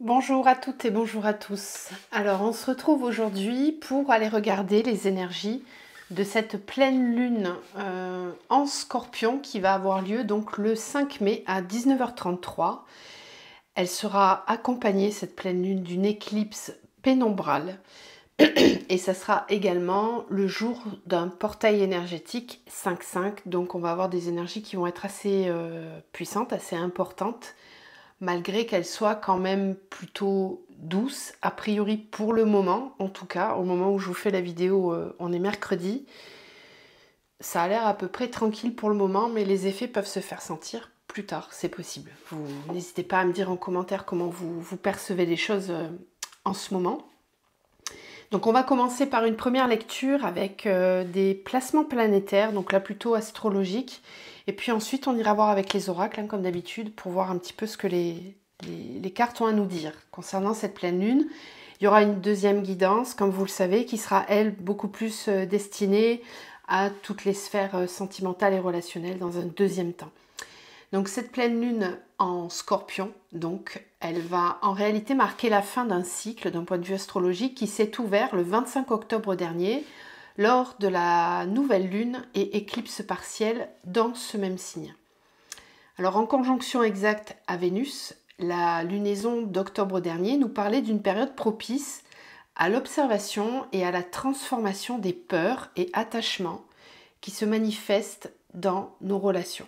Bonjour à toutes et bonjour à tous. Alors on se retrouve aujourd'hui pour aller regarder les énergies de cette pleine lune en Scorpion qui va avoir lieu donc le 5 mai à 19h33. Elle sera accompagnée, cette pleine lune, d'une éclipse pénombrale et ça sera également le jour d'un portail énergétique 5-5. Donc on va avoir des énergies qui vont être assez puissantes, assez importantes, malgré qu'elle soit quand même plutôt douce, a priori pour le moment, en tout cas, au moment où je vous fais la vidéo, on est mercredi. Ça a l'air à peu près tranquille pour le moment, mais les effets peuvent se faire sentir plus tard, c'est possible. Vous n'hésitez pas à me dire en commentaire comment vous percevez les choses en ce moment. Donc on va commencer par une première lecture avec des placements planétaires, donc là plutôt astrologiques. Et puis ensuite on ira voir avec les oracles, hein, comme d'habitude, pour voir un petit peu ce que les cartes ont à nous dire concernant cette pleine lune. Il y aura une deuxième guidance, comme vous le savez, qui sera, elle, beaucoup plus destinée à toutes les sphères sentimentales et relationnelles dans un deuxième temps. Donc cette pleine lune en Scorpion, donc, elle va en réalité marquer la fin d'un cycle d'un point de vue astrologique qui s'est ouvert le 25 octobre dernier lors de la nouvelle lune et éclipse partielle dans ce même signe. Alors en conjonction exacte à Vénus, la lunaison d'octobre dernier nous parlait d'une période propice à l'observation et à la transformation des peurs et attachements qui se manifestent dans nos relations.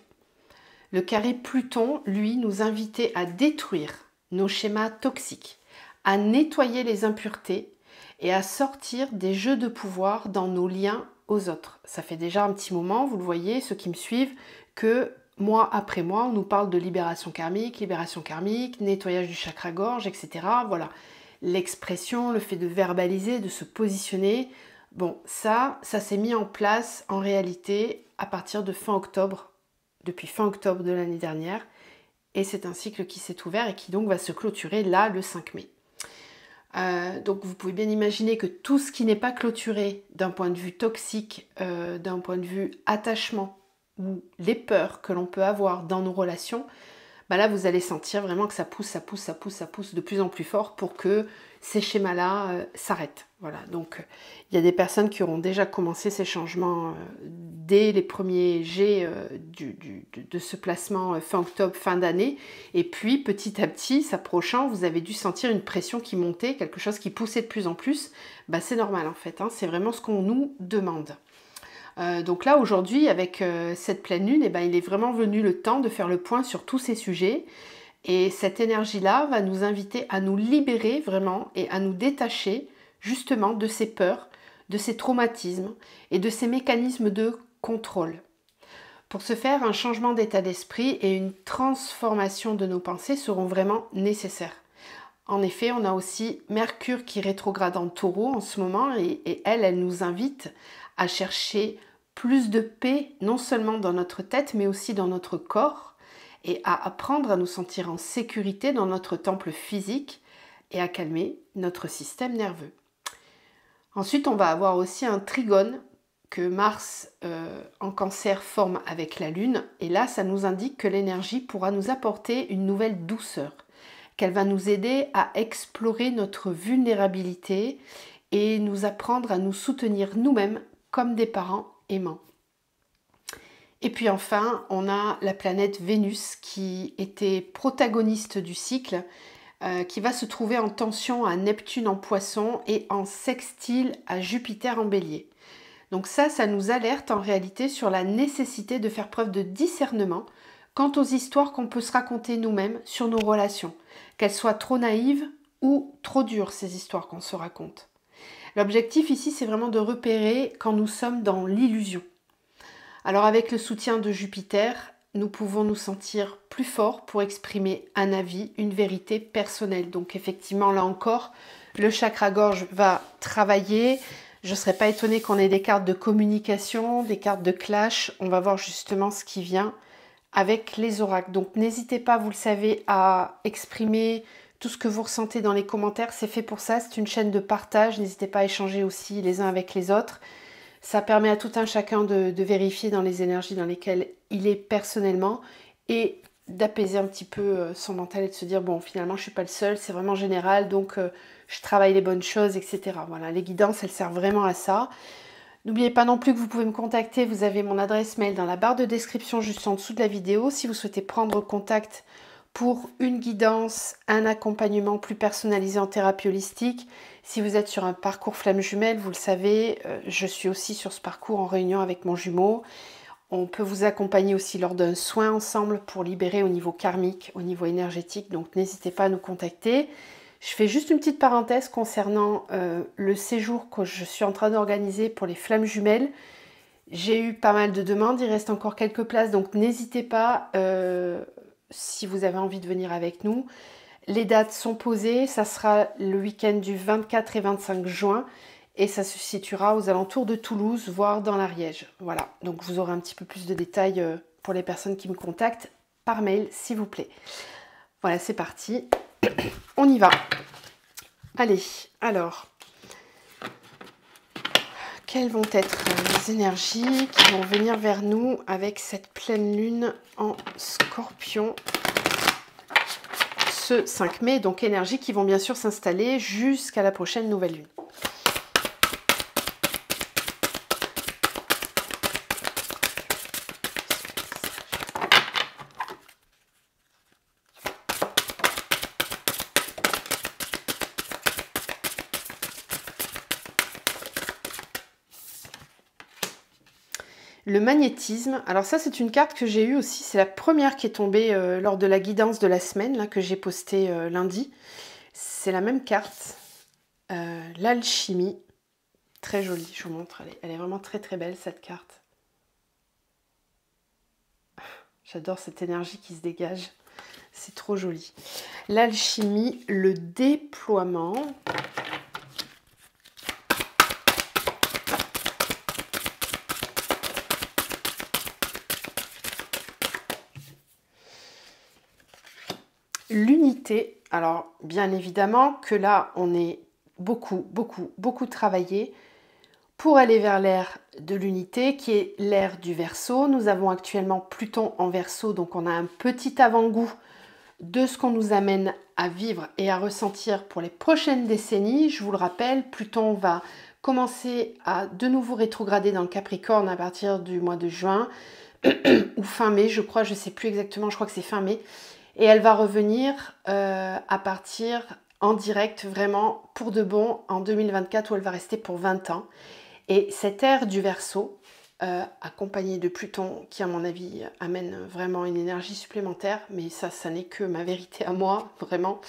Le carré Pluton, lui, nous invitait à détruire nos schémas toxiques, à nettoyer les impuretés et à sortir des jeux de pouvoir dans nos liens aux autres. Ça fait déjà un petit moment, vous le voyez, ceux qui me suivent, que mois après mois, on nous parle de libération karmique, nettoyage du chakra-gorge, etc. Voilà, l'expression, le fait de verbaliser, de se positionner. Bon, ça s'est mis en place en réalité à partir de fin octobre, depuis fin octobre de l'année dernière, et c'est un cycle qui s'est ouvert et qui donc va se clôturer là le 5 mai. Donc vous pouvez bien imaginer que tout ce qui n'est pas clôturé d'un point de vue toxique, d'un point de vue attachement, ou les peurs que l'on peut avoir dans nos relations, bah là vous allez sentir vraiment que ça pousse de plus en plus fort pour que ces schémas-là s'arrêtent. Voilà, donc il y a des personnes qui auront déjà commencé ces changements dès les premiers jets de ce placement fin octobre, fin d'année. Et puis petit à petit, s'approchant, vous avez dû sentir une pression qui montait, quelque chose qui poussait de plus en plus. Bah, c'est normal en fait, hein, c'est vraiment ce qu'on nous demande. Donc là aujourd'hui avec cette pleine lune, ben, il est vraiment venu le temps de faire le point sur tous ces sujets et cette énergie-là va nous inviter à nous libérer vraiment et à nous détacher justement de ces peurs, de ces traumatismes et de ces mécanismes de contrôle. Pour ce faire, un changement d'état d'esprit et une transformation de nos pensées seront vraiment nécessaires. En effet, on a aussi Mercure qui rétrograde en Taureau en ce moment et elle nous invite à chercher plus de paix, non seulement dans notre tête, mais aussi dans notre corps, et à apprendre à nous sentir en sécurité dans notre temple physique et à calmer notre système nerveux. Ensuite, on va avoir aussi un trigone que Mars en Cancer forme avec la Lune, et là, ça nous indique que l'énergie pourra nous apporter une nouvelle douceur, qu'elle va nous aider à explorer notre vulnérabilité et nous apprendre à nous soutenir nous-mêmes comme des parents aimants. Et puis enfin, on a la planète Vénus qui était protagoniste du cycle, qui va se trouver en tension à Neptune en Poisson et en sextile à Jupiter en Bélier. Donc ça nous alerte en réalité sur la nécessité de faire preuve de discernement quant aux histoires qu'on peut se raconter nous-mêmes sur nos relations, qu'elles soient trop naïves ou trop dures, ces histoires qu'on se raconte. L'objectif ici, c'est vraiment de repérer quand nous sommes dans l'illusion. Alors avec le soutien de Jupiter, nous pouvons nous sentir plus forts pour exprimer un avis, une vérité personnelle. Donc effectivement, là encore, le chakra-gorge va travailler. Je ne serais pas étonnée qu'on ait des cartes de communication, des cartes de clash. On va voir justement ce qui vient avec les oracles. Donc n'hésitez pas, vous le savez, à exprimer tout ce que vous ressentez dans les commentaires. C'est fait pour ça, c'est une chaîne de partage. N'hésitez pas à échanger aussi les uns avec les autres. Ça permet à tout un chacun de vérifier dans les énergies dans lesquelles il est personnellement et d'apaiser un petit peu son mental et de se dire bon finalement je suis pas le seul, c'est vraiment général, donc je travaille les bonnes choses, etc. Voilà, les guidances elles servent vraiment à ça. N'oubliez pas non plus que vous pouvez me contacter, vous avez mon adresse mail dans la barre de description juste en dessous de la vidéo si vous souhaitez prendre contact pour une guidance, un accompagnement plus personnalisé en thérapie holistique. Si vous êtes sur un parcours flamme jumelle, vous le savez, je suis aussi sur ce parcours en réunion avec mon jumeau. On peut vous accompagner aussi lors d'un soin ensemble pour libérer au niveau karmique, au niveau énergétique. Donc n'hésitez pas à nous contacter. Je fais juste une petite parenthèse concernant le séjour que je suis en train d'organiser pour les flammes jumelles. J'ai eu pas mal de demandes, il reste encore quelques places, donc n'hésitez pas si vous avez envie de venir avec nous. Les dates sont posées, ça sera le week-end du 24 et 25 juin et ça se situera aux alentours de Toulouse, voire dans l'Ariège. Voilà, donc vous aurez un petit peu plus de détails pour les personnes qui me contactent par mail, s'il vous plaît. Voilà, c'est parti, on y va. Allez, alors, quelles vont être les énergies qui vont venir vers nous avec cette pleine lune en Scorpion ce 5 mai, donc énergies qui vont bien sûr s'installer jusqu'à la prochaine nouvelle lune. Le magnétisme, alors ça c'est une carte que j'ai eue aussi, c'est la première qui est tombée lors de la guidance de la semaine là, que j'ai postée lundi. C'est la même carte, l'alchimie, très jolie, je vous montre, elle est vraiment très très belle cette carte. J'adore cette énergie qui se dégage, c'est trop joli. L'alchimie, le déploiement. L'unité, alors bien évidemment que là on est beaucoup travaillé pour aller vers l'ère de l'unité qui est l'ère du Verseau. Nous avons actuellement Pluton en Verseau, donc on a un petit avant-goût de ce qu'on nous amène à vivre et à ressentir pour les prochaines décennies. Je vous le rappelle, Pluton va commencer à de nouveau rétrograder dans le Capricorne à partir du mois de juin ou fin mai, je crois, je ne sais plus exactement, je crois que c'est fin mai. Et elle va revenir à partir en direct vraiment pour de bon en 2024 où elle va rester pour 20 ans. Et cette ère du Verseau, accompagnée de Pluton qui à mon avis amène vraiment une énergie supplémentaire, mais ça n'est que ma vérité à moi, vraiment.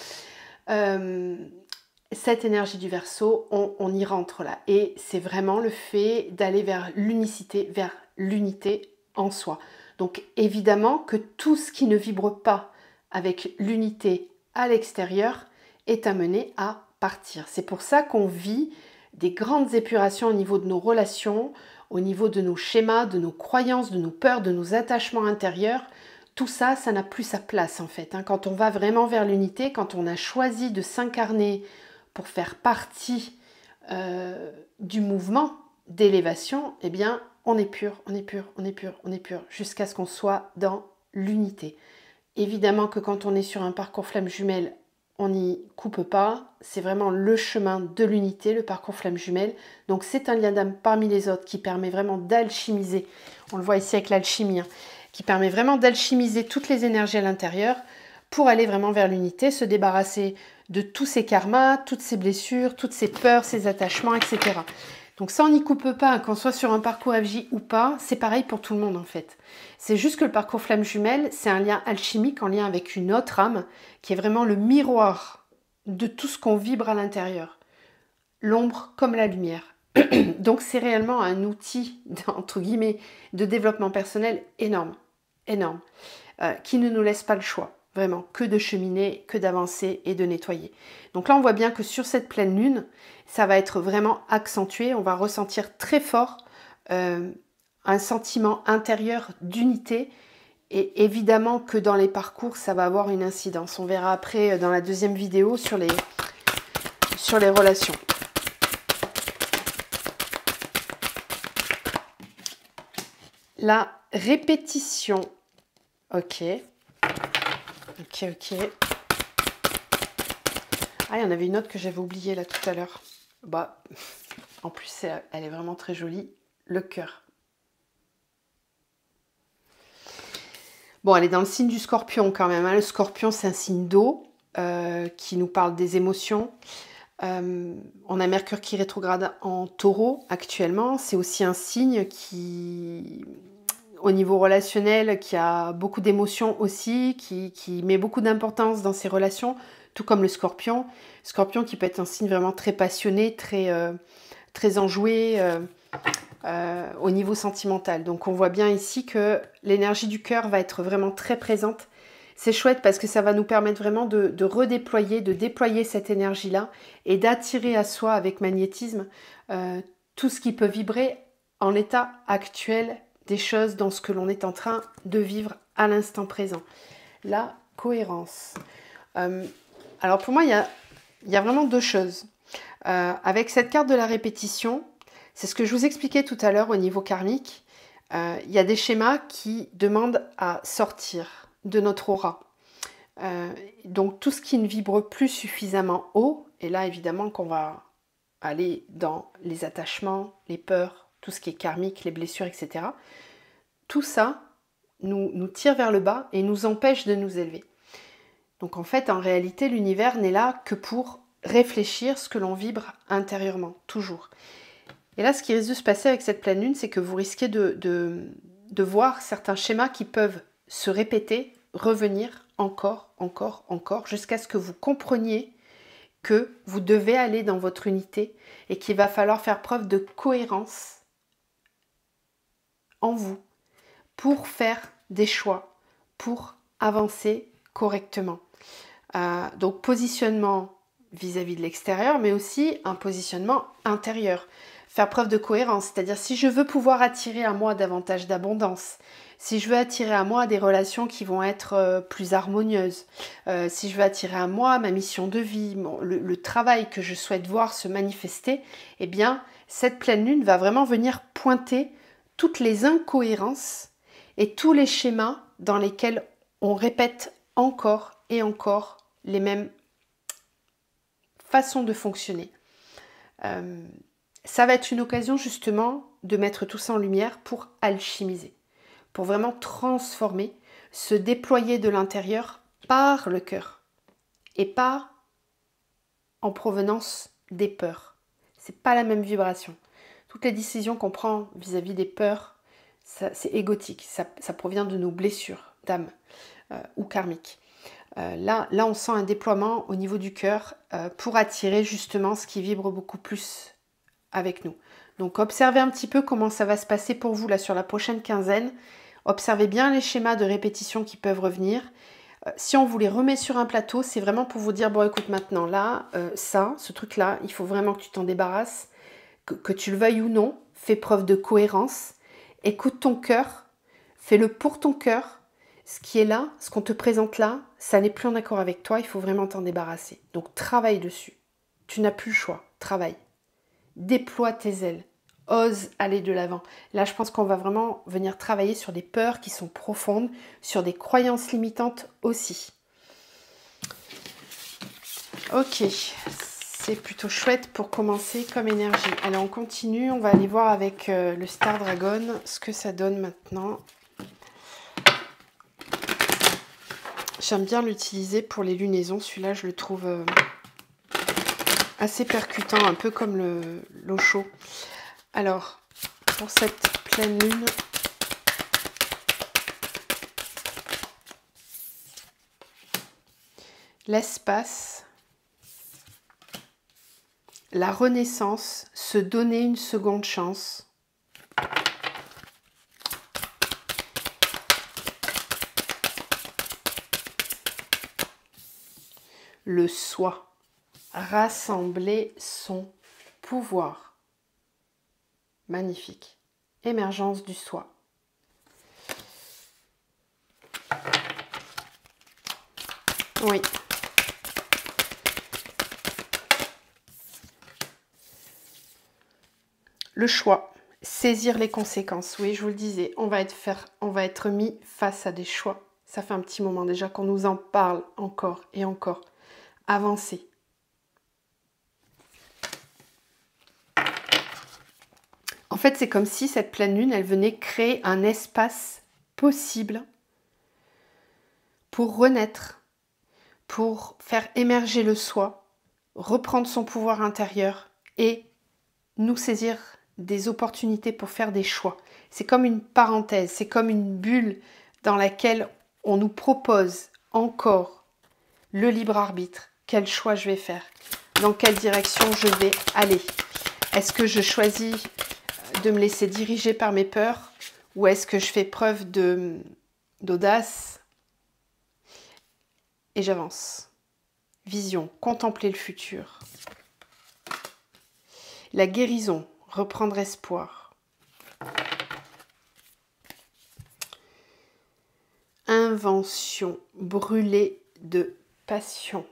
Cette énergie du Verseau, on y rentre là. Et c'est vraiment le fait d'aller vers l'unicité, vers l'unité en soi. Donc évidemment que tout ce qui ne vibre pas avec l'unité à l'extérieur est amené à partir. C'est pour ça qu'on vit des grandes épurations au niveau de nos relations, au niveau de nos schémas, de nos croyances, de nos peurs, de nos attachements intérieurs. Tout ça, ça n'a plus sa place en fait. Quand on va vraiment vers l'unité, quand on a choisi de s'incarner pour faire partie du mouvement d'élévation, eh bien, on est pur, jusqu'à ce qu'on soit dans l'unité. Évidemment que quand on est sur un parcours flamme jumelle, on n'y coupe pas. C'est vraiment le chemin de l'unité, le parcours flamme jumelle. Donc c'est un lien d'âme parmi les autres qui permet vraiment d'alchimiser. On le voit ici avec l'alchimie, qui permet vraiment d'alchimiser toutes les énergies à l'intérieur pour aller vraiment vers l'unité, se débarrasser de tous ces karmas, toutes ces blessures, toutes ces peurs, ces attachements, etc. Donc ça, on n'y coupe pas, qu'on soit sur un parcours FJ ou pas, c'est pareil pour tout le monde en fait. C'est juste que le parcours flamme jumelle, c'est un lien alchimique en lien avec une autre âme, qui est vraiment le miroir de tout ce qu'on vibre à l'intérieur. L'ombre comme la lumière. Donc c'est réellement un outil, entre guillemets, de développement personnel énorme, qui ne nous laisse pas le choix. Vraiment, que de cheminer, que d'avancer et de nettoyer. Donc là, on voit bien que sur cette pleine lune, ça va être vraiment accentué. On va ressentir très fort un sentiment intérieur d'unité. Et évidemment que dans les parcours, ça va avoir une incidence. On verra après dans la deuxième vidéo sur les relations. La répétition. Ok. Ok, ok. Ah, il y en avait une autre que j'avais oubliée là tout à l'heure. Bah, en plus, elle est vraiment très jolie. Le cœur. Bon, elle est dans le signe du scorpion quand même, hein. Le scorpion, c'est un signe d'eau qui nous parle des émotions. On a Mercure qui rétrograde en taureau actuellement. C'est aussi un signe qui, au niveau relationnel, qui a beaucoup d'émotions aussi, qui met beaucoup d'importance dans ses relations, tout comme le scorpion. Scorpion qui peut être un signe vraiment très passionné, très enjoué au niveau sentimental. Donc on voit bien ici que l'énergie du cœur va être vraiment très présente. C'est chouette parce que ça va nous permettre vraiment de redéployer, de déployer cette énergie-là et d'attirer à soi avec magnétisme tout ce qui peut vibrer en l'état actuel des choses dans ce que l'on est en train de vivre à l'instant présent. La cohérence. Alors pour moi, il y a vraiment deux choses. Avec cette carte de la répétition, c'est ce que je vous expliquais tout à l'heure au niveau karmique. Il y a des schémas qui demandent à sortir de notre aura. Donc tout ce qui ne vibre plus suffisamment haut, et là évidemment qu'on va aller dans les attachements, les peurs, tout ce qui est karmique, les blessures, etc. Tout ça nous tire vers le bas et nous empêche de nous élever. Donc en fait, en réalité, l'univers n'est là que pour réfléchir ce que l'on vibre intérieurement, toujours. Et là, ce qui risque de se passer avec cette pleine lune, c'est que vous risquez de voir certains schémas qui peuvent se répéter, revenir encore, jusqu'à ce que vous compreniez que vous devez aller dans votre unité et qu'il va falloir faire preuve de cohérence en vous pour faire des choix, pour avancer correctement. Donc positionnement vis-à-vis de l'extérieur, mais aussi un positionnement intérieur. Faire preuve de cohérence, c'est-à-dire si je veux pouvoir attirer à moi davantage d'abondance, si je veux attirer à moi des relations qui vont être plus harmonieuses, si je veux attirer à moi ma mission de vie, le travail que je souhaite voir se manifester, eh bien cette pleine lune va vraiment venir pointer toutes les incohérences et tous les schémas dans lesquels on répète encore et encore les mêmes façons de fonctionner. Ça va être une occasion justement de mettre tout ça en lumière pour alchimiser, pour vraiment transformer, se déployer de l'intérieur par le cœur et pas en provenance des peurs. C'est pas la même vibration. Toutes les décisions qu'on prend vis-à-vis des peurs, c'est égotique, ça provient de nos blessures d'âme ou karmiques. Là, on sent un déploiement au niveau du cœur pour attirer justement ce qui vibre beaucoup plus avec nous. Donc observez un petit peu comment ça va se passer pour vous là sur la prochaine quinzaine. Observez bien les schémas de répétition qui peuvent revenir. Si on vous les remet sur un plateau, c'est vraiment pour vous dire, bon écoute maintenant là, ce truc-là, il faut vraiment que tu t'en débarrasses, que tu le veuilles ou non, fais preuve de cohérence, écoute ton cœur, fais-le pour ton cœur. Ce qui est là, ce qu'on te présente là, ça n'est plus en accord avec toi, il faut vraiment t'en débarrasser. Donc travaille dessus. Tu n'as plus le choix, travaille. Déploie tes ailes, ose aller de l'avant. Là, je pense qu'on va vraiment venir travailler sur des peurs qui sont profondes, sur des croyances limitantes aussi. Ok, c'est plutôt chouette pour commencer comme énergie. Allez, on continue, on va aller voir avec le Star Dragon ce que ça donne maintenant. J'aime bien l'utiliser pour les lunaisons. Celui-là, je le trouve assez percutant, un peu comme l'Osho. Alors, pour cette pleine lune, l'espace, la renaissance, se donner une seconde chance. Le soi, rassembler son pouvoir. Magnifique. Émergence du soi. Oui. Le choix, saisir les conséquences. Oui, je vous le disais, on va être mis face à des choix. Ça fait un petit moment déjà qu'on nous en parle encore et encore. Avancez. En fait, c'est comme si cette pleine lune, elle venait créer un espace possible pour renaître, pour faire émerger le soi, reprendre son pouvoir intérieur et nous saisir des opportunités pour faire des choix. C'est comme une parenthèse, c'est comme une bulle dans laquelle on nous propose encore le libre arbitre. Quel choix je vais faire? Dans quelle direction je vais aller? Est-ce que je choisis de me laisser diriger par mes peurs ou est-ce que je fais preuve d'audace et j'avance? Vision, contempler le futur. La guérison, reprendre espoir. Invention, brûler de passion.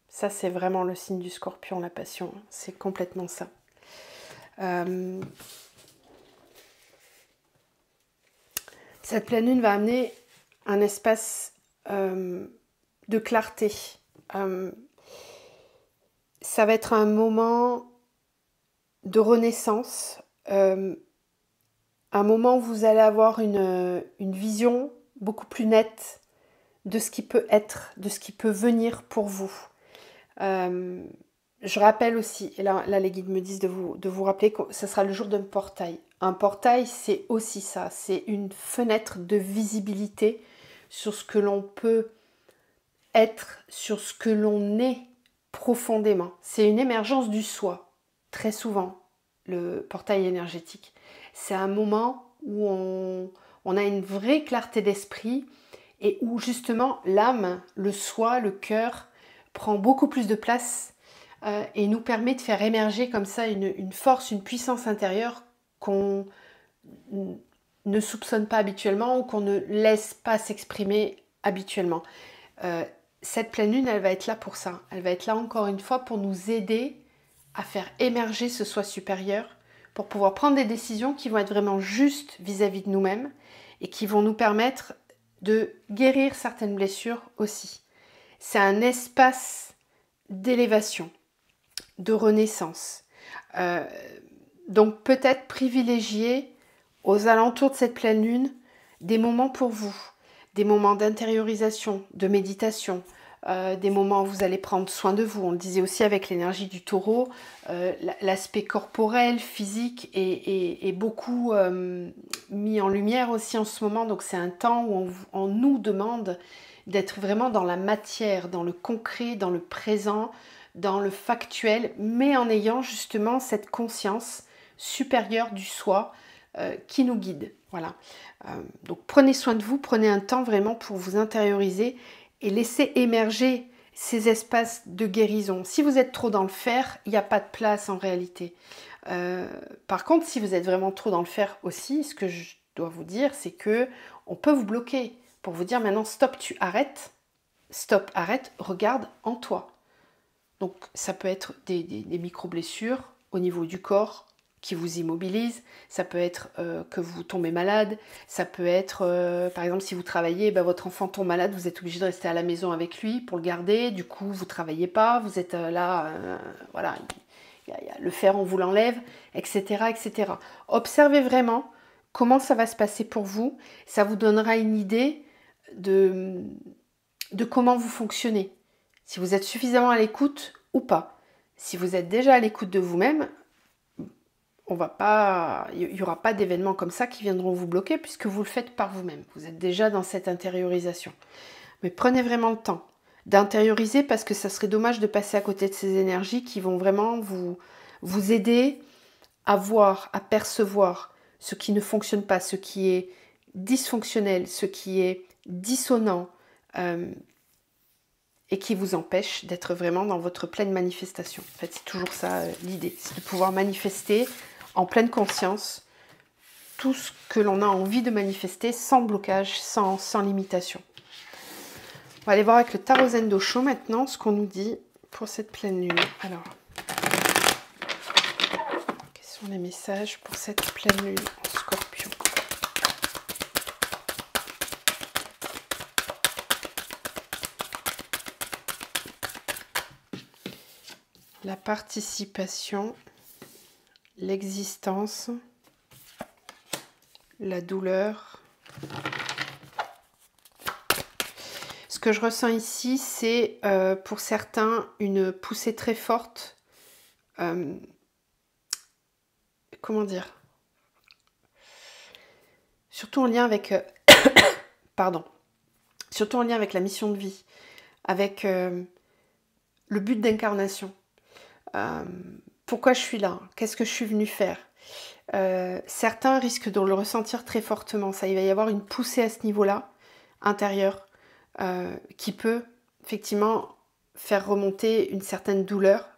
Ça, c'est vraiment le signe du Scorpion, la passion. C'est complètement ça. Cette pleine lune va amener un espace de clarté. Ça va être un moment de renaissance, un moment où vous allez avoir une vision beaucoup plus nette de ce qui peut être, de ce qui peut venir pour vous. Je rappelle aussi, et là les guides me disent de vous rappeler que ce sera le jour d'un portail. Un portail, c'est aussi ça, c'est une fenêtre de visibilité sur ce que l'on peut être, sur ce que l'on est profondément. C'est une émergence du soi, très souvent, le portail énergétique. C'est un moment où on a une vraie clarté d'esprit et où justement l'âme, le soi, le cœur prend beaucoup plus de place et nous permet de faire émerger comme ça une force, une puissance intérieure qu'on ne soupçonne pas habituellement ou qu'on ne laisse pas s'exprimer habituellement. Cette pleine lune, elle va être là pour ça. Elle va être là encore une fois pour nous aider à faire émerger ce soi supérieur, pour pouvoir prendre des décisions qui vont être vraiment justes vis-à-vis de nous-mêmes et qui vont nous permettre de guérir certaines blessures aussi. C'est un espace d'élévation, de renaissance. Donc peut-être privilégier aux alentours de cette pleine lune des moments pour vous, des moments d'intériorisation, de méditation, des moments où vous allez prendre soin de vous. On le disait aussi avec l'énergie du taureau, l'aspect corporel, physique est beaucoup mis en lumière aussi en ce moment. Donc c'est un temps où on nous demande d'être vraiment dans la matière, dans le concret, dans le présent, dans le factuel, mais en ayant justement cette conscience supérieure du soi qui nous guide. Voilà. Donc prenez soin de vous, prenez un temps vraiment pour vous intérioriser et laissez émerger ces espaces de guérison. Si vous êtes trop dans le faire, il n'y a pas de place en réalité. Par contre, si vous êtes vraiment trop dans le faire aussi, ce que je dois vous dire, c'est que on peut vous bloquer pour vous dire maintenant stop, tu arrêtes, stop, arrête, regarde en toi. Donc ça peut être des micro-blessures au niveau du corps qui vous immobilisent, ça peut être que vous tombez malade, ça peut être par exemple si vous travaillez, votre enfant tombe malade, vous êtes obligé de rester à la maison avec lui pour le garder, du coup vous ne travaillez pas, vous êtes là, voilà, le fer on vous l'enlève, etc., etc. Observez vraiment comment ça va se passer pour vous, ça vous donnera une idée de comment vous fonctionnez, si vous êtes suffisamment à l'écoute ou pas. Si vous êtes déjà à l'écoute de vous-même, il n'y aura pas d'événements comme ça qui viendront vous bloquer puisque vous le faites par vous-même. Vous êtes déjà dans cette intériorisation. Mais prenez vraiment le temps d'intérioriser parce que ça serait dommage de passer à côté de ces énergies qui vont vraiment vous aider à voir, à percevoir ce qui ne fonctionne pas, ce qui est dysfonctionnel, ce qui est dissonant et qui vous empêche d'être vraiment dans votre pleine manifestation. En fait, c'est toujours ça l'idée, c'est de pouvoir manifester en pleine conscience tout ce que l'on a envie de manifester sans blocage, sans limitation. On va aller voir avec le tarot Zen d'Osho maintenant ce qu'on nous dit pour cette pleine lune. Alors, quels sont les messages pour cette pleine lune en Scorpion? la participation, l'existence, la douleur. Ce que je ressens ici, c'est pour certains une poussée très forte. Comment dire? Surtout en lien avec... pardon. Surtout en lien avec la mission de vie, avec le but d'incarnation. Pourquoi je suis là? Qu'est-ce que je suis venue faire? Certains risquent de le ressentir très fortement. Il va y avoir une poussée à ce niveau-là, intérieure, qui peut effectivement faire remonter une certaine douleur,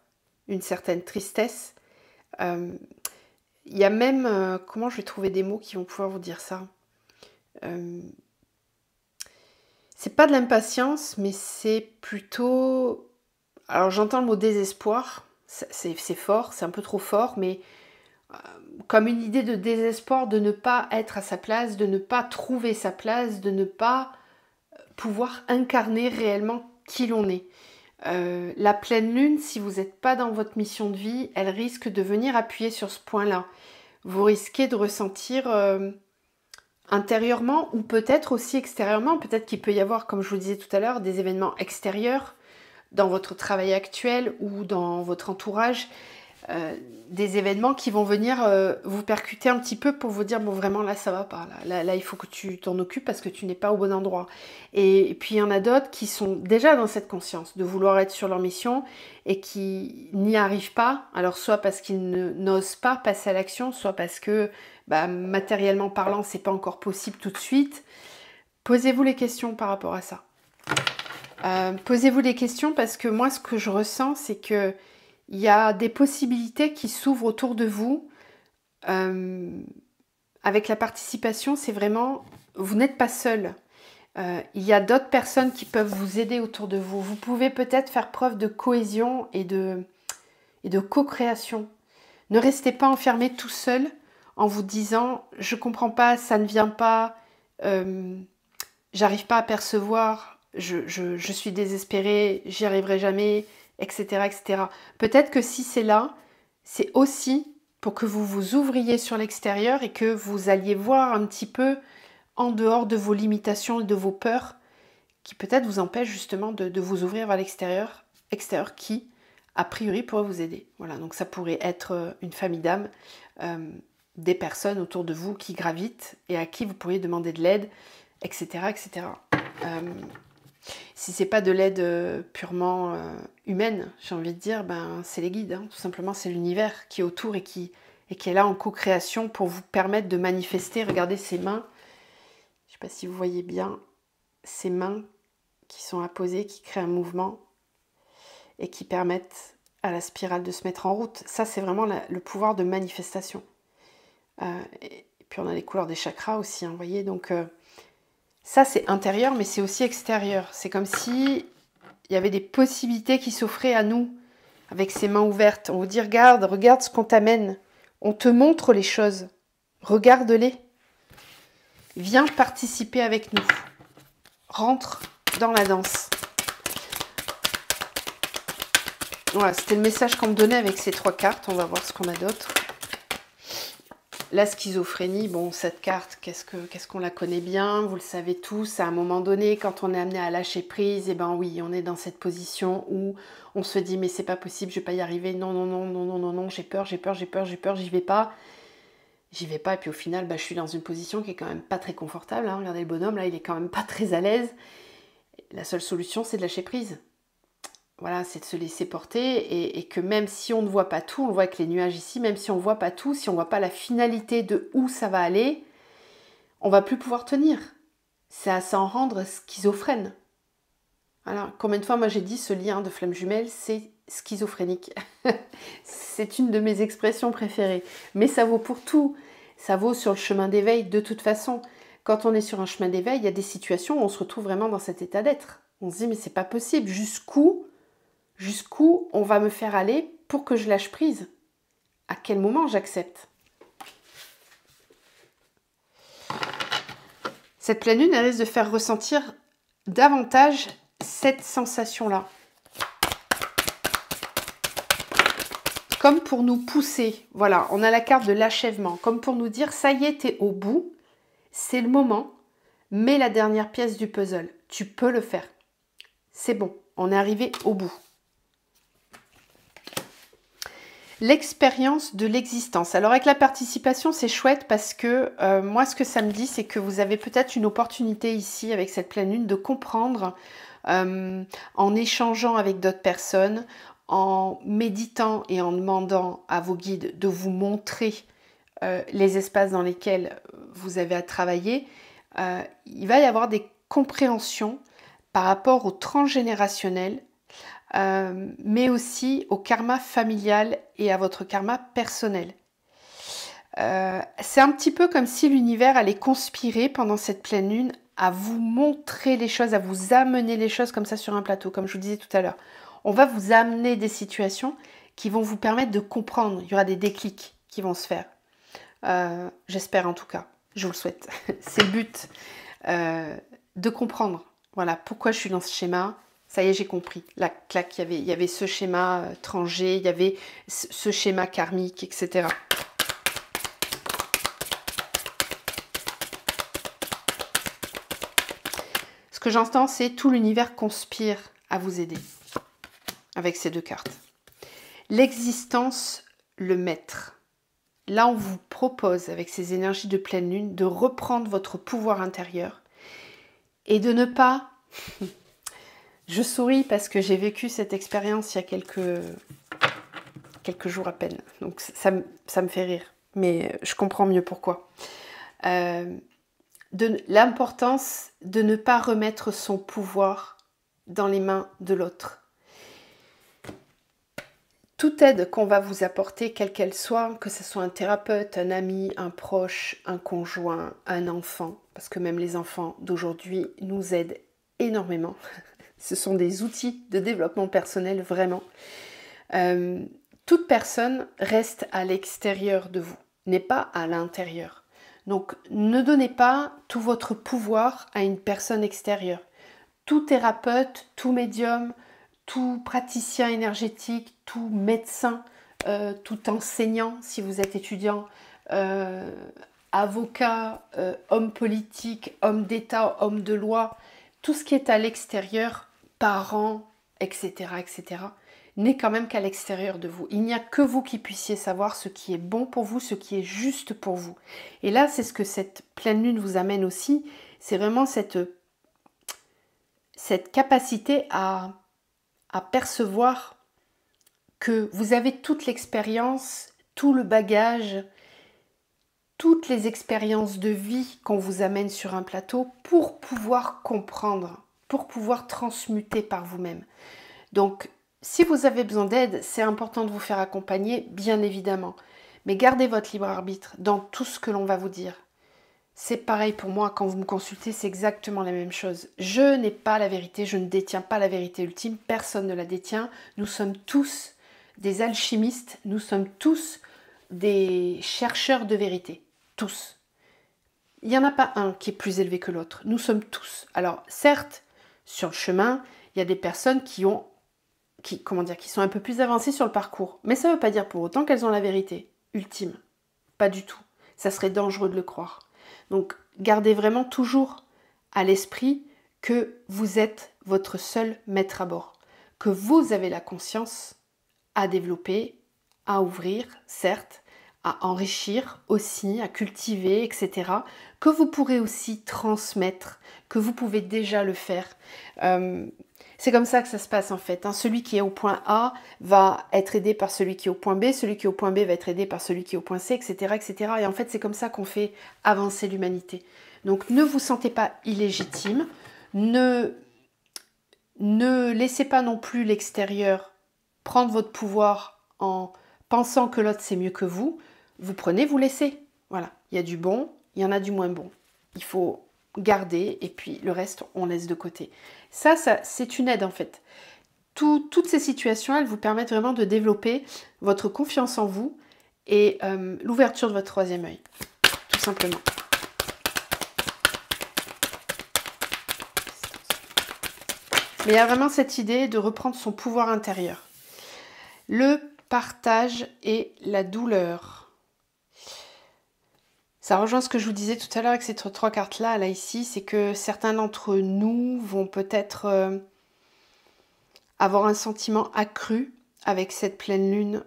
une certaine tristesse. Il y a même, comment je vais trouver des mots qui vont pouvoir vous dire ça? C'est pas de l'impatience, mais c'est plutôt... Alors j'entends le mot désespoir, c'est fort, c'est un peu trop fort, mais comme une idée de désespoir de ne pas être à sa place, de ne pas trouver sa place, de ne pas pouvoir incarner réellement qui l'on est. La pleine lune, si vous n'êtes pas dans votre mission de vie, elle risque de venir appuyer sur ce point-là. Vous risquez de ressentir intérieurement ou peut-être aussi extérieurement, peut-être qu'il peut y avoir, comme je vous disais tout à l'heure, des événements extérieurs dans votre travail actuel ou dans votre entourage, des événements qui vont venir vous percuter un petit peu pour vous dire bon vraiment là ça va pas, là il faut que tu t'en occupes parce que tu n'es pas au bon endroit. Et puis il y en a d'autres qui sont déjà dans cette conscience de vouloir être sur leur mission et qui n'y arrivent pas, alors soit parce qu'ils n'osent pas passer à l'action, soit parce que matériellement parlant c'est pas encore possible tout de suite. Posez-vous les questions par rapport à ça. Posez-vous des questions parce que moi ce que je ressens c'est que il y a des possibilités qui s'ouvrent autour de vous. Avec la participation, c'est vraiment... Vous n'êtes pas seul. Il y a d'autres personnes qui peuvent vous aider autour de vous. Vous pouvez peut-être faire preuve de cohésion et de co-création. Ne restez pas enfermé tout seul en vous disant « Je comprends pas, ça ne vient pas, j'arrive pas à percevoir, je suis désespérée, j'y arriverai jamais. » etc. etc. Peut-être que si c'est là, c'est aussi pour que vous vous ouvriez sur l'extérieur et que vous alliez voir un petit peu en dehors de vos limitations et de vos peurs qui peut-être vous empêchent justement de vous ouvrir vers l'extérieur, extérieur qui, a priori, pourrait vous aider. Voilà, donc ça pourrait être une famille d'âmes, des personnes autour de vous qui gravitent et à qui vous pourriez demander de l'aide, etc. etc. Si c'est pas de l'aide purement humaine, j'ai envie de dire, c'est les guides, hein. Tout simplement c'est l'univers qui est autour et qui est là en co-création pour vous permettre de manifester. Regardez ces mains, je sais pas si vous voyez bien, ces mains qui sont apposées, qui créent un mouvement et qui permettent à la spirale de se mettre en route. Ça c'est vraiment le pouvoir de manifestation. Et puis on a les couleurs des chakras aussi, hein, vous voyez, donc... ça, c'est intérieur, mais c'est aussi extérieur. C'est comme si il y avait des possibilités qui s'offraient à nous avec ces mains ouvertes. On vous dit, regarde ce qu'on t'amène. On te montre les choses. Regarde-les. Viens participer avec nous. Rentre dans la danse. Voilà, c'était le message qu'on me donnait avec ces 3 cartes. On va voir ce qu'on a d'autre. La schizophrénie, bon, cette carte, qu'est-ce qu'on la connaît bien, vous le savez tous, à un moment donné, quand on est amené à lâcher prise, et oui, on est dans cette position où on se dit, mais c'est pas possible, je vais pas y arriver, non, j'ai peur, j'y vais pas, et puis au final, je suis dans une position qui est quand même pas très confortable, hein. Regardez le bonhomme, là, il est quand même pas très à l'aise. La seule solution, c'est de lâcher prise. Voilà, c'est de se laisser porter et que même si on ne voit pas tout, on le voit avec les nuages ici, même si on ne voit pas tout, si on ne voit pas la finalité de où ça va aller, on ne va plus pouvoir tenir. C'est à s'en rendre schizophrène. Voilà, combien de fois moi j'ai dit ce lien de flamme jumelle, c'est schizophrénique. C'est une de mes expressions préférées. Mais ça vaut pour tout. Ça vaut sur le chemin d'éveil de toute façon. Quand on est sur un chemin d'éveil, il y a des situations où on se retrouve vraiment dans cet état d'être. On se dit mais c'est pas possible, jusqu'où on va me faire aller pour que je lâche prise? À quel moment j'accepte? Cette pleine lune, elle risque de faire ressentir davantage cette sensation-là. comme pour nous pousser. Voilà, on a la carte de l'achèvement, comme pour nous dire, ça y est, t'es au bout, c'est le moment, mets la dernière pièce du puzzle. Tu peux le faire. C'est bon, on est arrivé au bout. L'expérience de l'existence. Alors avec la participation, c'est chouette parce que moi, ce que ça me dit, c'est que vous avez peut-être une opportunité ici, avec cette pleine lune, de comprendre en échangeant avec d'autres personnes, en méditant et en demandant à vos guides de vous montrer les espaces dans lesquels vous avez à travailler. Il va y avoir des compréhensions par rapport au transgénérationnel, mais aussi au karma familial et à votre karma personnel. C'est un petit peu comme si l'univers allait conspirer pendant cette pleine lune à vous montrer les choses, à vous amener les choses comme ça sur un plateau, comme je vous disais tout à l'heure. On va vous amener des situations qui vont vous permettre de comprendre. Il y aura des déclics qui vont se faire. J'espère en tout cas, je vous le souhaite. C'est le but, de comprendre. Voilà, pourquoi je suis dans ce schéma. Ça y est, j'ai compris. La claque, il y avait ce schéma transgé, il y avait ce schéma karmique, etc. Ce que j'entends, c'est tout l'univers conspire à vous aider avec ces deux cartes. L'existence, le maître. Là, on vous propose, avec ces énergies de pleine lune, de reprendre votre pouvoir intérieur et de ne pas... Je souris parce que j'ai vécu cette expérience il y a quelques jours à peine. Donc ça me fait rire, mais je comprends mieux pourquoi. L'importance de ne pas remettre son pouvoir dans les mains de l'autre. Toute aide qu'on va vous apporter, quelle qu'elle soit, que ce soit un thérapeute, un ami, un proche, un conjoint, un enfant, parce que même les enfants d'aujourd'hui nous aident énormément. Ce sont des outils de développement personnel, vraiment. Toute personne reste à l'extérieur de vous, n'est pas à l'intérieur. Donc, ne donnez pas tout votre pouvoir à une personne extérieure. Tout thérapeute, tout médium, tout praticien énergétique, tout médecin, tout enseignant, si vous êtes étudiant, avocat, homme politique, homme d'État, homme de loi, tout ce qui est à l'extérieur, parents, etc., n'est quand même qu'à l'extérieur de vous. Il n'y a que vous qui puissiez savoir ce qui est bon pour vous, ce qui est juste pour vous. Et là, c'est ce que cette pleine lune vous amène aussi, c'est vraiment cette capacité à percevoir que vous avez toute l'expérience, tout le bagage, toutes les expériences de vie qu'on vous amène sur un plateau pour pouvoir comprendre, pour pouvoir transmuter par vous-même. Donc, si vous avez besoin d'aide, c'est important de vous faire accompagner, bien évidemment. Mais gardez votre libre arbitre dans tout ce que l'on va vous dire. C'est pareil pour moi, quand vous me consultez, c'est exactement la même chose. Je n'ai pas la vérité, je ne détiens pas la vérité ultime, personne ne la détient. Nous sommes tous des alchimistes, nous sommes tous des chercheurs de vérité. Tous. Il n'y en a pas un qui est plus élevé que l'autre. Nous sommes tous. Alors, certes, sur le chemin, il y a des personnes qui sont un peu plus avancées sur le parcours. Mais ça ne veut pas dire pour autant qu'elles ont la vérité ultime. Pas du tout. Ça serait dangereux de le croire. Donc, gardez vraiment toujours à l'esprit que vous êtes votre seul maître à bord. Que vous avez la conscience à développer, à ouvrir, certes, à enrichir aussi, à cultiver, etc. Que vous pourrez aussi transmettre, que vous pouvez déjà le faire. C'est comme ça que ça se passe en fait. Celui qui est au point A va être aidé par celui qui est au point B, celui qui est au point B va être aidé par celui qui est au point C, etc. etc. Et en fait, c'est comme ça qu'on fait avancer l'humanité. Donc, ne vous sentez pas illégitime, ne laissez pas non plus l'extérieur prendre votre pouvoir en pensant que l'autre c'est mieux que vous. Vous prenez, vous laissez. Voilà, il y a du bon, il y en a du moins bon. Il faut garder et puis le reste, on laisse de côté. Ça c'est une aide en fait. Toutes ces situations, elles vous permettent vraiment de développer votre confiance en vous et l'ouverture de votre troisième œil, tout simplement. Mais il y a vraiment cette idée de reprendre son pouvoir intérieur. Le partage et la douleur. Ça rejoint ce que je vous disais tout à l'heure avec ces trois cartes-là, là, ici, c'est que certains d'entre nous vont peut-être avoir un sentiment accru avec cette pleine lune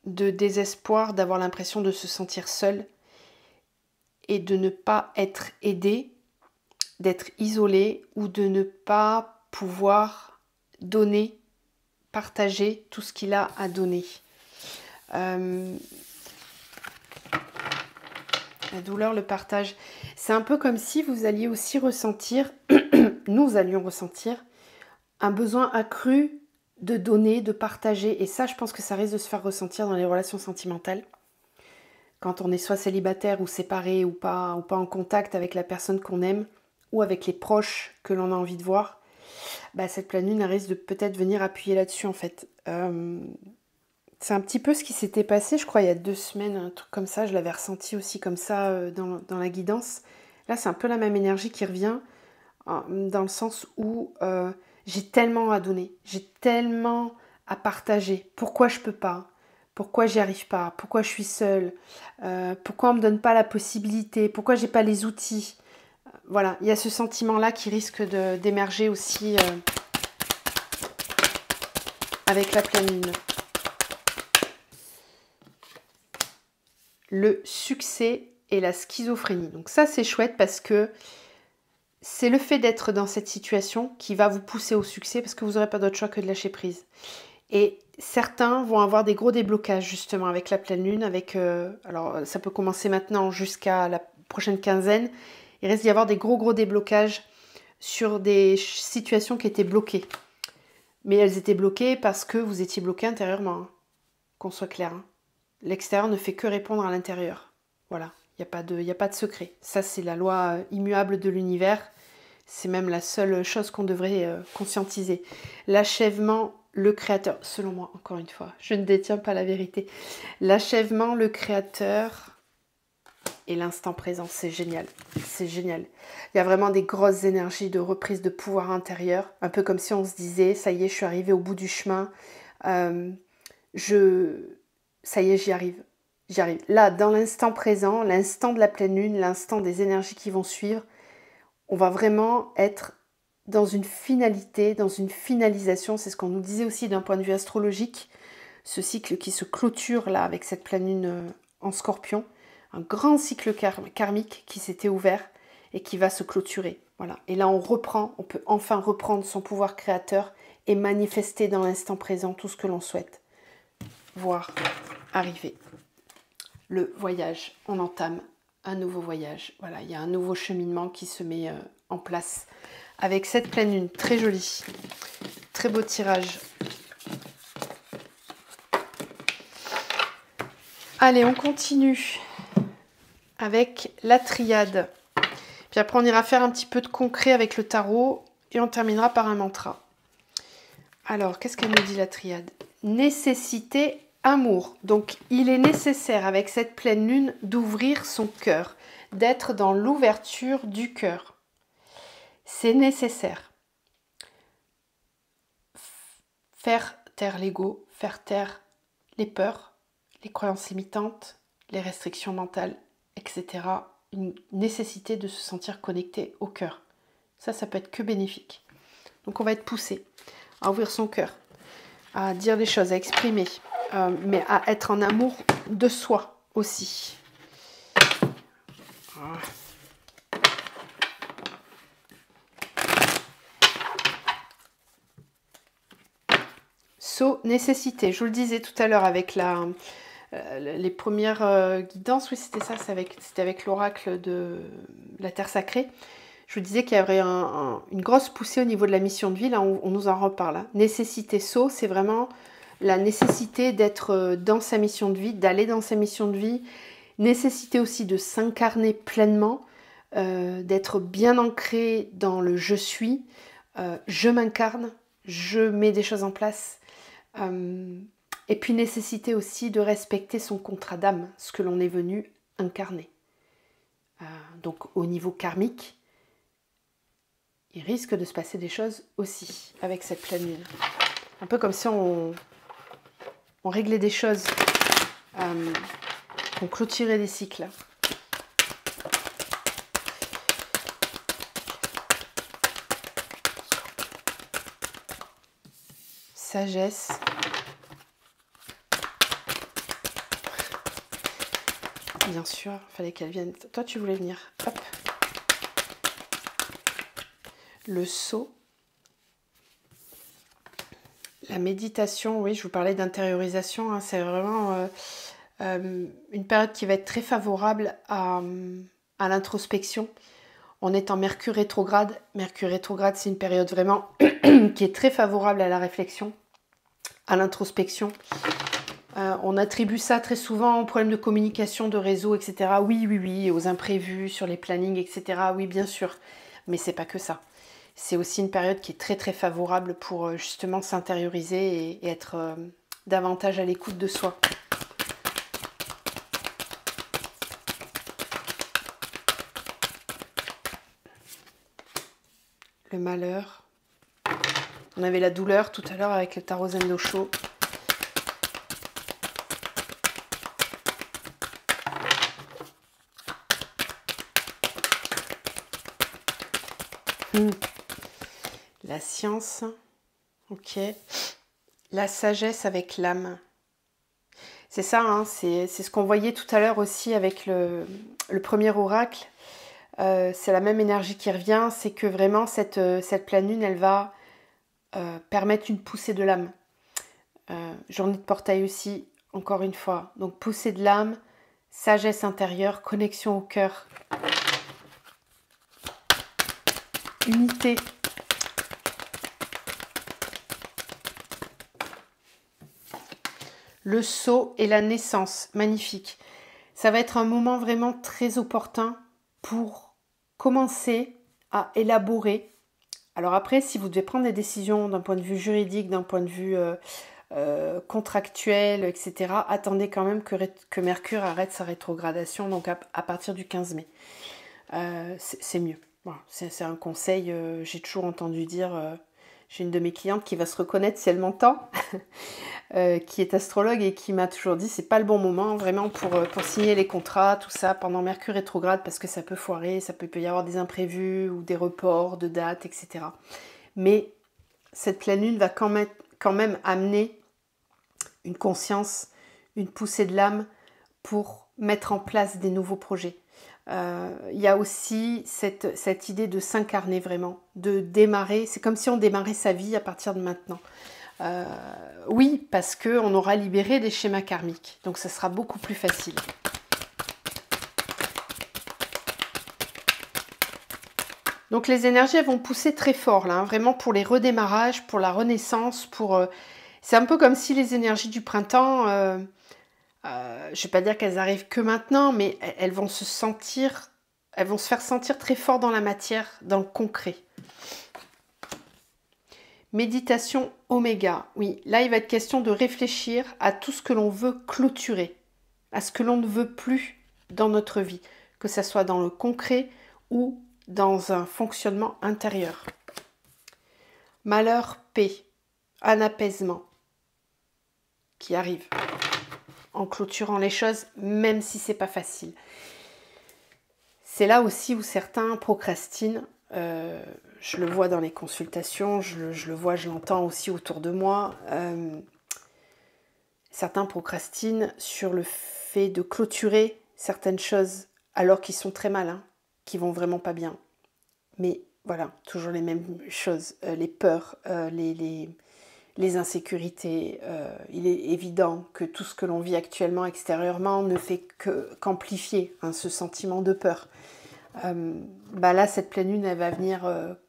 de désespoir, d'avoir l'impression de se sentir seul et de ne pas être aidé, d'être isolé ou de ne pas pouvoir donner, partager tout ce qu'il a à donner. La douleur, le partage. C'est un peu comme si vous alliez aussi ressentir, nous allions ressentir, un besoin accru de donner, de partager. Et ça, je pense que ça risque de se faire ressentir dans les relations sentimentales. Quand on est soit célibataire ou séparé ou pas en contact avec la personne qu'on aime ou avec les proches que l'on a envie de voir, bah, cette pleine lune risque de peut-être venir appuyer là-dessus en fait. C'est un petit peu ce qui s'était passé, je crois, il y a 2 semaines, un truc comme ça. Je l'avais ressenti aussi comme ça dans la guidance. Là, c'est un peu la même énergie qui revient, dans le sens où j'ai tellement à donner, j'ai tellement à partager. Pourquoi je peux pas? Pourquoi j'y arrive pas? Pourquoi je suis seule? Pourquoi on me donne pas la possibilité? Pourquoi j'ai pas les outils? Voilà, il y a ce sentiment-là qui risque d'émerger aussi avec la pleine lune. Le succès et la schizophrénie. Donc ça, c'est chouette parce que c'est le fait d'être dans cette situation qui va vous pousser au succès parce que vous n'aurez pas d'autre choix que de lâcher prise. Et certains vont avoir des gros déblocages justement avec la pleine lune. Alors ça peut commencer maintenant jusqu'à la prochaine quinzaine. Il risque d'y avoir des gros déblocages sur des situations qui étaient bloquées. Mais elles étaient bloquées parce que vous étiez bloqué intérieurement. Hein. Qu'on soit clair. Hein. L'extérieur ne fait que répondre à l'intérieur. Voilà, il n'y a pas de secret. Ça, c'est la loi immuable de l'univers. C'est même la seule chose qu'on devrait conscientiser. L'achèvement, le créateur, selon moi, encore une fois, je ne détiens pas la vérité. L'achèvement, le créateur et l'instant présent, c'est génial. C'est génial. Il y a vraiment des grosses énergies de reprise de pouvoir intérieur. Un peu comme si on se disait, ça y est, je suis arrivée au bout du chemin. Ça y est, j'y arrive. J'y arrive. Là, dans l'instant présent, l'instant de la pleine lune, l'instant des énergies qui vont suivre, on va vraiment être dans une finalité, dans une finalisation. C'est ce qu'on nous disait aussi d'un point de vue astrologique. Ce cycle qui se clôture là avec cette pleine lune en Scorpion. Un grand cycle karmique qui s'était ouvert et qui va se clôturer. Voilà. Et là, on peut enfin reprendre son pouvoir créateur et manifester dans l'instant présent tout ce que l'on souhaite. Voir arriver. Le voyage, on entame un nouveau voyage. Voilà, il y a un nouveau cheminement qui se met en place avec cette pleine lune. Très jolie, très beau tirage. Allez, on continue avec la triade. Puis après, on ira faire un petit peu de concret avec le tarot et on terminera par un mantra. Alors, qu'est-ce qu'elle nous dit la triade? Nécessité, amour. Donc, il est nécessaire avec cette pleine lune d'ouvrir son cœur, d'être dans l'ouverture du cœur. C'est nécessaire. Faire taire l'ego, faire taire les peurs, les croyances limitantes, les restrictions mentales, etc. Une nécessité de se sentir connecté au cœur. Ça peut être que bénéfique. Donc, on va être poussé à ouvrir son cœur, à dire des choses, à exprimer, mais à être en amour de soi aussi. Nécessité. Je vous le disais tout à l'heure avec les premières guidances. Oui, c'était ça, c'était avec l'oracle de la Terre Sacrée. Je vous disais qu'il y aurait une grosse poussée au niveau de la mission de vie. Là, on nous en reparle. Hein. Nécessité c'est vraiment la nécessité d'être dans sa mission de vie, d'aller dans sa mission de vie. Nécessité aussi de s'incarner pleinement, d'être bien ancré dans le je suis. Je m'incarne, je mets des choses en place. Et puis nécessité aussi de respecter son contrat d'âme, ce que l'on est venu incarner. Donc au niveau karmique, il risque de se passer des choses aussi avec cette pleine lune. Un peu comme si on on réglait des choses, on clôturait des cycles. Sagesse. Bien sûr, il fallait qu'elle vienne. Toi, tu voulais venir. Hop. Le sceau. La méditation, oui, je vous parlais d'intériorisation. Hein, c'est vraiment une période qui va être très favorable à l'introspection. On est en Mercure rétrograde. Mercure rétrograde, c'est une période vraiment qui est très favorable à la réflexion, à l'introspection. On attribue ça très souvent aux problèmes de communication, de réseau, etc. Oui, oui, oui, aux imprévus, sur les plannings, etc. Oui, bien sûr. Mais c'est pas que ça. C'est aussi une période qui est très, très favorable pour justement s'intérioriser et être davantage à l'écoute de soi. Le malheur. On avait la douleur tout à l'heure avec le tarot Zendosho. La science, ok. La sagesse avec l'âme. C'est ça, hein, c'est ce qu'on voyait tout à l'heure aussi avec le premier oracle. C'est la même énergie qui revient, c'est que vraiment cette pleine lune, elle va permettre une poussée de l'âme. Journée de portail aussi, encore une fois. Donc poussée de l'âme, sagesse intérieure, connexion au cœur. Unité. Le sceau et la naissance, magnifique. Ça va être un moment vraiment très opportun pour commencer à élaborer. Alors après, si vous devez prendre des décisions d'un point de vue juridique, d'un point de vue contractuel, etc., attendez quand même que Mercure arrête sa rétrogradation, donc à partir du 15 mai. C'est mieux. Voilà, c'est un conseil, j'ai toujours entendu dire, j'ai une de mes clientes qui va se reconnaître si elle m'entend, qui est astrologue et qui m'a toujours dit c'est pas le bon moment vraiment pour signer les contrats, tout ça, pendant Mercure rétrograde, parce que ça peut foirer, peut y avoir des imprévus ou des reports de dates, etc. Mais cette pleine lune va quand même amener une conscience, une poussée de l'âme pour mettre en place des nouveaux projets. Il y a aussi cette idée de s'incarner vraiment, de démarrer. C'est comme si on démarrait sa vie à partir de maintenant. Oui, parce qu'on aura libéré des schémas karmiques. Donc ça sera beaucoup plus facile. Donc les énergies, elles vont pousser très fort, là, hein, vraiment pour les redémarrages, pour la renaissance. C'est un peu comme si les énergies du printemps... je ne vais pas dire qu'elles arrivent que maintenant, mais elles vont se faire sentir très fort dans la matière, dans le concret. Méditation oméga. Oui, là, il va être question de réfléchir à tout ce que l'on veut clôturer, à ce que l'on ne veut plus dans notre vie, que ce soit dans le concret ou dans un fonctionnement intérieur. Malheur, paix, un apaisement qui arrive en clôturant les choses, même si c'est pas facile. C'est là aussi où certains procrastinent. Je le vois dans les consultations, je le vois, je l'entends aussi autour de moi. Certains procrastinent sur le fait de clôturer certaines choses alors qu'ils sont très mal, hein, qui vont vraiment pas bien. Mais voilà, toujours les mêmes choses, les peurs, les insécurités. Il est évident que tout ce que l'on vit actuellement extérieurement ne fait qu'amplifier ce sentiment de peur. Là, cette pleine lune, elle va venir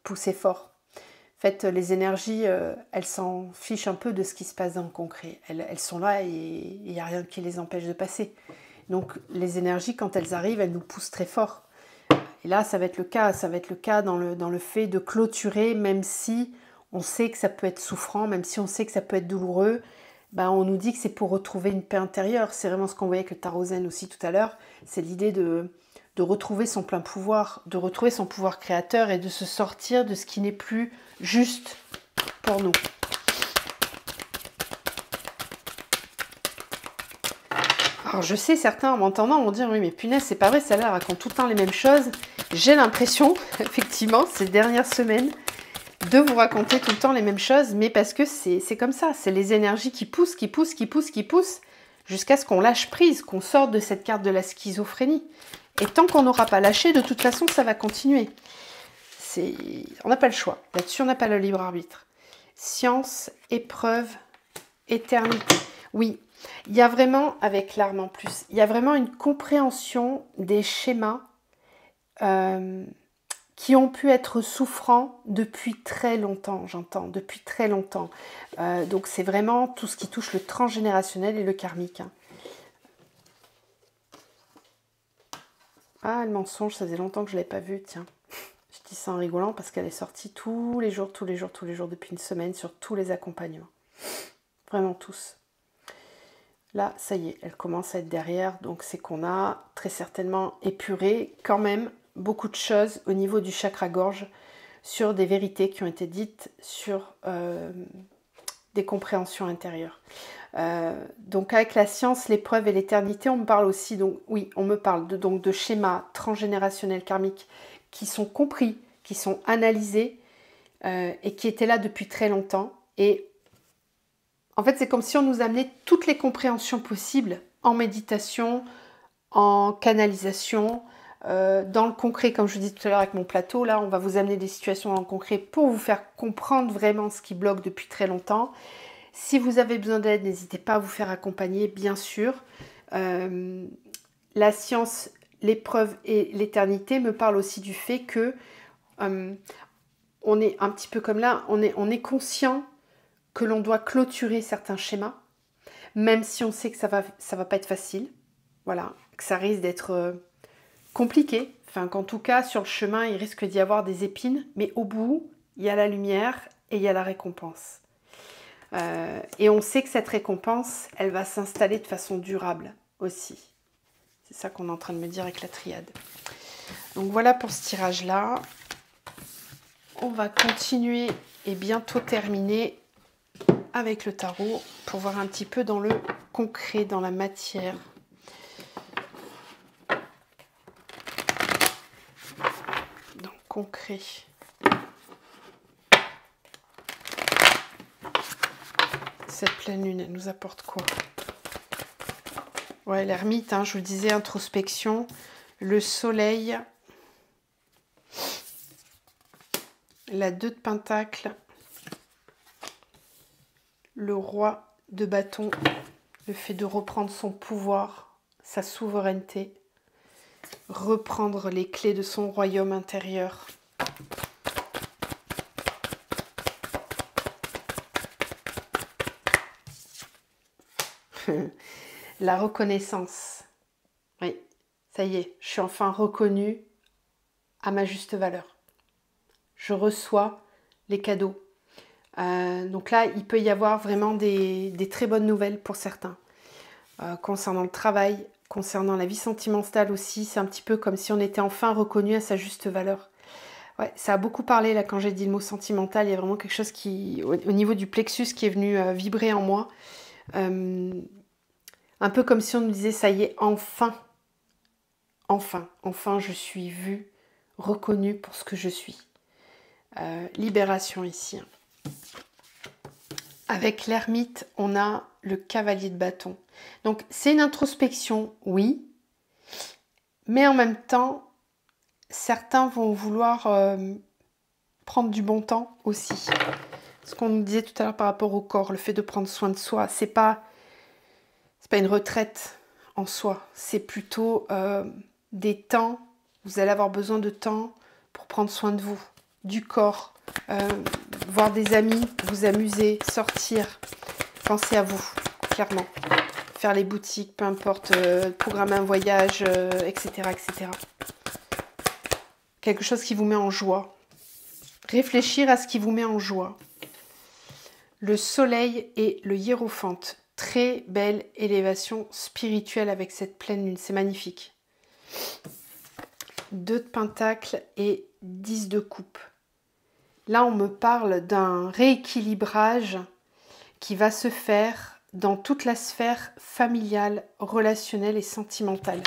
pousser fort. En fait, les énergies, elles s'en fichent un peu de ce qui se passe dans le concret. Elles sont là et il n'y a rien qui les empêche de passer. Donc, les énergies, quand elles arrivent, elles nous poussent très fort. Et là, ça va être le cas. Ça va être le cas dans le fait de clôturer, même si on sait que ça peut être souffrant, même si on sait que ça peut être douloureux. On nous dit que c'est pour retrouver une paix intérieure. C'est vraiment ce qu'on voyait avec le tarot zen aussi tout à l'heure. C'est l'idée de retrouver son plein pouvoir, de retrouver son pouvoir créateur et de se sortir de ce qui n'est plus juste pour nous. Alors je sais, certains en m'entendant vont dire oui mais punaise c'est pas vrai, celle-là elle raconte tout le temps les mêmes choses. J'ai l'impression, effectivement, ces dernières semaines, de vous raconter tout le temps les mêmes choses, mais parce que c'est comme ça, c'est les énergies qui poussent, qui poussent, qui poussent, qui poussent, jusqu'à ce qu'on lâche prise, qu'on sorte de cette carte de la schizophrénie. Et tant qu'on n'aura pas lâché, de toute façon ça va continuer. On n'a pas le choix, là-dessus on n'a pas le libre arbitre. Science, épreuve, éternité. Oui, il y a vraiment, avec l'arme en plus, il y a vraiment une compréhension des schémas qui ont pu être souffrants depuis très longtemps, j'entends, depuis très longtemps. Donc c'est vraiment tout ce qui touche le transgénérationnel et le karmique. Hein. Ah, le mensonge, ça faisait longtemps que je ne l'avais pas vu, tiens. Je dis ça en rigolant parce qu'elle est sortie tous les jours, depuis une semaine sur tous les accompagnements. Vraiment tous. Là, ça y est, elle commence à être derrière, donc c'est qu'on a très certainement épuré quand même beaucoup de choses au niveau du chakra-gorge sur des vérités qui ont été dites sur des compréhensions intérieures. Donc avec la science, l'épreuve et l'éternité, on me parle aussi, donc oui, on me parle de schémas transgénérationnels karmiques qui sont compris, qui sont analysés et qui étaient là depuis très longtemps. Et en fait, c'est comme si on nous amenait toutes les compréhensions possibles en méditation, en canalisation, dans le concret, comme je vous disais tout à l'heure avec mon plateau. Là, on va vous amener des situations en concret pour vous faire comprendre vraiment ce qui bloque depuis très longtemps. Si vous avez besoin d'aide, n'hésitez pas à vous faire accompagner, bien sûr. La science, l'épreuve et l'éternité me parlent aussi du fait que on est un petit peu comme là, on est conscient que l'on doit clôturer certains schémas, même si on sait que ça va pas être facile, voilà, que ça risque d'être compliqué, enfin qu'en tout cas sur le chemin il risque d'y avoir des épines, mais au bout il y a la lumière et il y a la récompense. Et on sait que cette récompense, elle va s'installer de façon durable aussi. C'est ça qu'on est en train de me dire avec la triade. Donc voilà pour ce tirage-là. On va continuer et bientôt terminer avec le tarot pour voir un petit peu dans le concret, dans la matière. Dans le concret. Cette pleine lune, elle nous apporte quoi? Ouais, l'ermite, hein, je vous le disais, introspection, le soleil, la 2 de pentacles, le roi de bâton, le fait de reprendre son pouvoir, sa souveraineté, reprendre les clés de son royaume intérieur. La reconnaissance. Oui, ça y est, je suis enfin reconnue à ma juste valeur. Je reçois les cadeaux. Donc là, il peut y avoir vraiment des très bonnes nouvelles pour certains. Concernant le travail, concernant la vie sentimentale aussi, c'est un petit peu comme si on était enfin reconnu à sa juste valeur. Ouais, ça a beaucoup parlé là quand j'ai dit le mot sentimental. Il y a vraiment quelque chose qui, au niveau du plexus, qui est venu vibrer en moi. Un peu comme si on nous disait, ça y est, enfin, je suis vue, reconnue pour ce que je suis. Libération ici. Avec l'ermite, on a le cavalier de bâton. Donc, c'est une introspection, oui, mais en même temps, certains vont vouloir prendre du bon temps aussi. Ce qu'on nous disait tout à l'heure par rapport au corps, le fait de prendre soin de soi, c'est pas une retraite en soi, c'est plutôt des temps, vous allez avoir besoin de temps pour prendre soin de vous, du corps, voir des amis, vous amuser, sortir, penser à vous, clairement. Faire les boutiques, peu importe, programmer un voyage, etc., etc. Quelque chose qui vous met en joie. Réfléchir à ce qui vous met en joie. Le soleil et le hiérophante. Très belle élévation spirituelle avec cette pleine lune, c'est magnifique. 2 de pentacles et 10 de coupe. Là, on me parle d'un rééquilibrage qui va se faire dans toute la sphère familiale, relationnelle et sentimentale.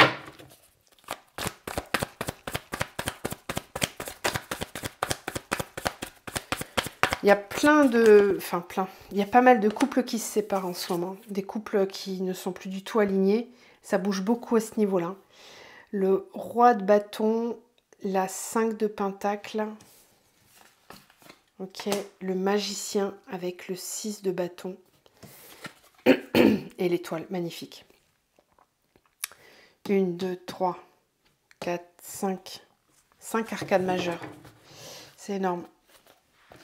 Il y a il y a pas mal de couples qui se séparent en ce moment. Des couples qui ne sont plus du tout alignés. Ça bouge beaucoup à ce niveau-là. Le roi de bâton, la 5 de pentacle. Ok, le magicien avec le 6 de bâton. Et l'étoile, magnifique. 1, 2, 3, 4, 5. 5 arcades majeures. C'est énorme.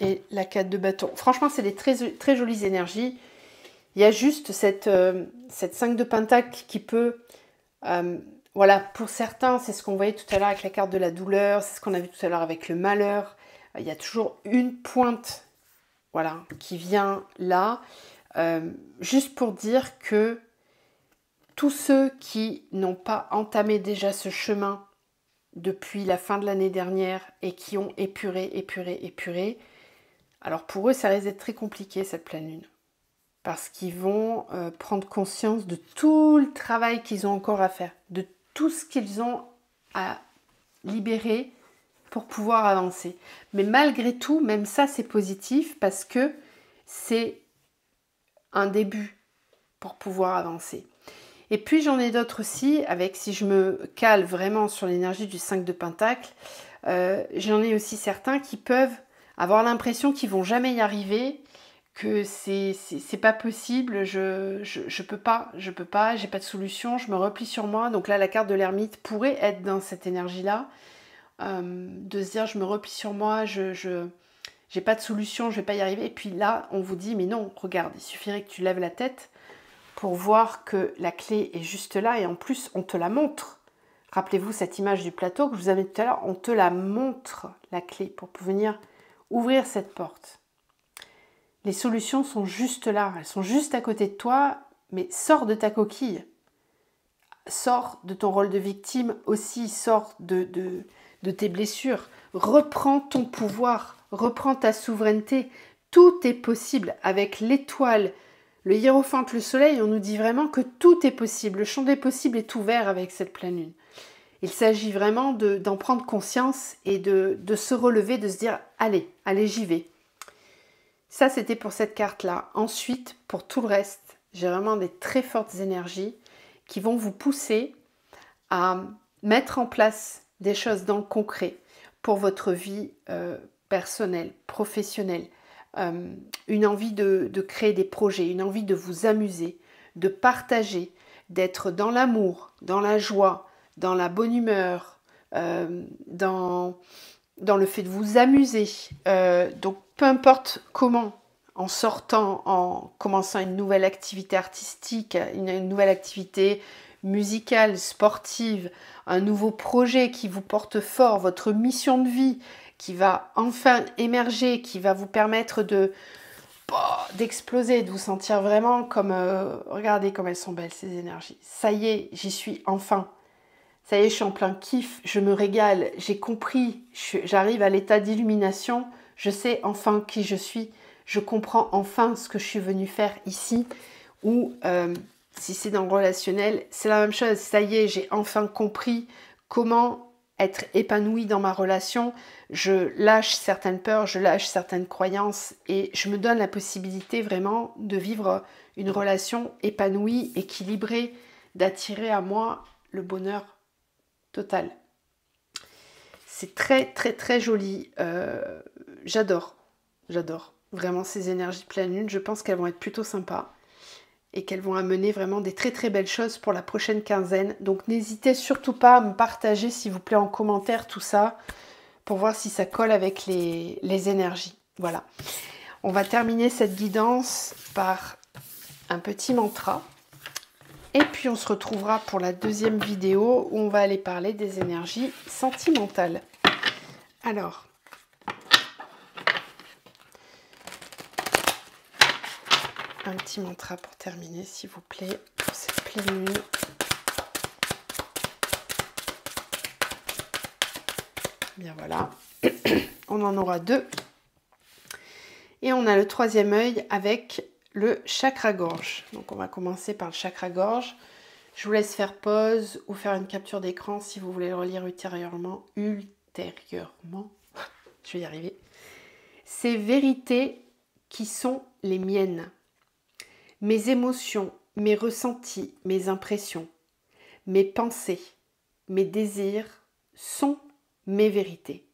Et la 4 de bâton. Franchement, c'est des très jolies énergies. Il y a juste cette 5 de pentacle qui peut... voilà, pour certains, c'est ce qu'on voyait tout à l'heure avec la carte de la douleur. C'est ce qu'on a vu tout à l'heure avec le malheur. Il y a toujours une pointe, voilà, qui vient là. Juste pour dire que tous ceux qui n'ont pas entamé déjà ce chemin depuis la fin de l'année dernière et qui ont épuré, alors pour eux, ça risque d'être très compliqué cette pleine lune. Parce qu'ils vont prendre conscience de tout le travail qu'ils ont encore à faire, de tout ce qu'ils ont à libérer pour pouvoir avancer. Mais malgré tout, même ça, c'est positif parce que c'est un début pour pouvoir avancer. Et puis j'en ai d'autres aussi, avec si je me cale vraiment sur l'énergie du 5 de pentacle, j'en ai aussi certains qui peuvent avoir l'impression qu'ils vont jamais y arriver, que c'est pas possible, je peux pas, j'ai pas de solution, je me replie sur moi. Donc là, la carte de l'ermite pourrait être dans cette énergie-là, de se dire je me replie sur moi, j'ai pas de solution, je vais pas y arriver. Et puis là, on vous dit mais non, regarde, il suffirait que tu lèves la tête pour voir que la clé est juste là et en plus, on te la montre. Rappelez-vous cette image du plateau que je vous avais dit tout à l'heure, on te la montre, la clé, pour venir ouvrir cette porte. Les solutions sont juste là, elles sont juste à côté de toi, mais sors de ta coquille. Sors de ton rôle de victime aussi, sors de tes blessures. Reprends ton pouvoir, reprends ta souveraineté. Tout est possible avec l'étoile, le hiérophante, le soleil. On nous dit vraiment que tout est possible. Le champ des possibles est ouvert avec cette pleine lune. Il s'agit vraiment d'en prendre conscience et de se relever, de se dire « Allez, j'y vais ». Ça, c'était pour cette carte-là. Ensuite, pour tout le reste, j'ai vraiment des très fortes énergies qui vont vous pousser à mettre en place des choses dans le concret pour votre vie personnelle, professionnelle. Une envie de créer des projets, une envie de vous amuser, de partager, d'être dans l'amour, dans la joie, dans la bonne humeur, dans le fait de vous amuser. Donc, peu importe comment, en sortant, en commençant une nouvelle activité artistique, une nouvelle activité musicale, sportive, un nouveau projet qui vous porte fort, votre mission de vie qui va enfin émerger, qui va vous permettre d'exploser, de vous sentir vraiment comme... regardez comme elles sont belles ces énergies. Ça y est, j'y suis enfin. Ça y est, je suis en plein kiff, je me régale, j'ai compris, j'arrive à l'état d'illumination, je sais enfin qui je suis, je comprends enfin ce que je suis venue faire ici, ou si c'est dans le relationnel, c'est la même chose, ça y est, j'ai enfin compris comment être épanouie dans ma relation, je lâche certaines peurs, je lâche certaines croyances et je me donne la possibilité vraiment de vivre une relation épanouie, équilibrée, d'attirer à moi le bonheur total. C'est très très très joli. J'adore vraiment ces énergies de pleine lune. Je pense qu'elles vont être plutôt sympas et qu'elles vont amener vraiment des très très belles choses pour la prochaine quinzaine. Donc n'hésitez surtout pas à me partager s'il vous plaît en commentaire tout ça pour voir si ça colle avec les énergies. Voilà. On va terminer cette guidance par un petit mantra. Et puis on se retrouvera pour la deuxième vidéo où on va aller parler des énergies sentimentales. Alors, un petit mantra pour terminer, s'il vous plaît, pour cette pleine lune. Bien voilà, on en aura deux. Et on a le troisième œil avec le chakra-gorge. Donc on va commencer par le chakra-gorge. Je vous laisse faire pause ou faire une capture d'écran si vous voulez le relire ultérieurement. Je vais y arriver. Ces vérités qui sont les miennes. Mes émotions, mes ressentis, mes impressions, mes pensées, mes désirs sont mes vérités.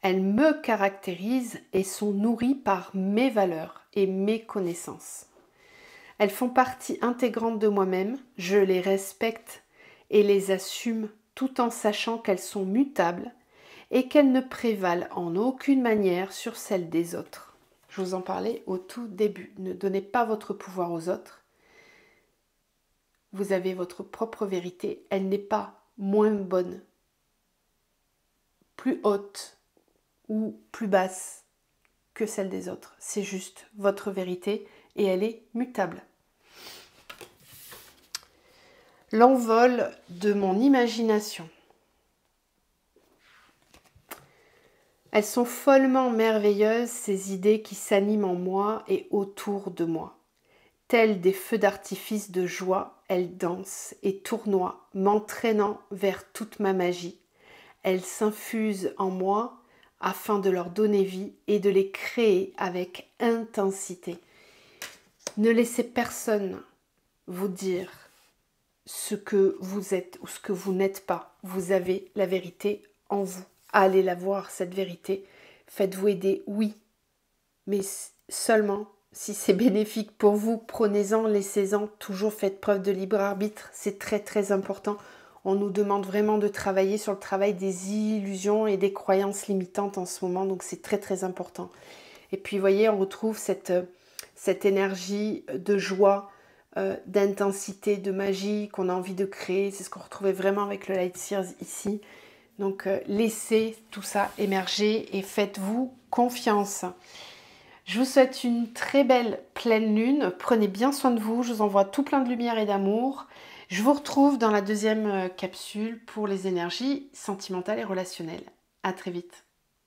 Elles me caractérisent et sont nourries par mes valeurs et mes connaissances. Elles font partie intégrante de moi-même, je les respecte et les assume tout en sachant qu'elles sont mutables et qu'elles ne prévalent en aucune manière sur celles des autres. Je vous en parlais au tout début. Ne donnez pas votre pouvoir aux autres. Vous avez votre propre vérité. Elle n'est pas moins bonne, plus haute ou plus basse que celle des autres. C'est juste votre vérité et elle est mutable. L'envol de mon imagination. Elles sont follement merveilleuses, ces idées qui s'animent en moi et autour de moi. Telles des feux d'artifice de joie, elles dansent et tournoient, m'entraînant vers toute ma magie. Elles s'infusent en moi afin de leur donner vie et de les créer avec intensité. Ne laissez personne vous dire ce que vous êtes ou ce que vous n'êtes pas. Vous avez la vérité en vous. Allez la voir, cette vérité. Faites-vous aider, oui. Mais seulement si c'est bénéfique pour vous. Prenez-en, laissez-en. Toujours faites preuve de libre arbitre. C'est très très important. On nous demande vraiment de travailler sur le travail des illusions et des croyances limitantes en ce moment. Donc c'est très très important. Et puis vous voyez, on retrouve cette énergie de joie, d'intensité, de magie qu'on a envie de créer. C'est ce qu'on retrouvait vraiment avec le Light Sears ici. Donc laissez tout ça émerger et faites-vous confiance. Je vous souhaite une très belle pleine lune. Prenez bien soin de vous. Je vous envoie tout plein de lumière et d'amour. Je vous retrouve dans la deuxième capsule pour les énergies sentimentales et relationnelles. À très vite.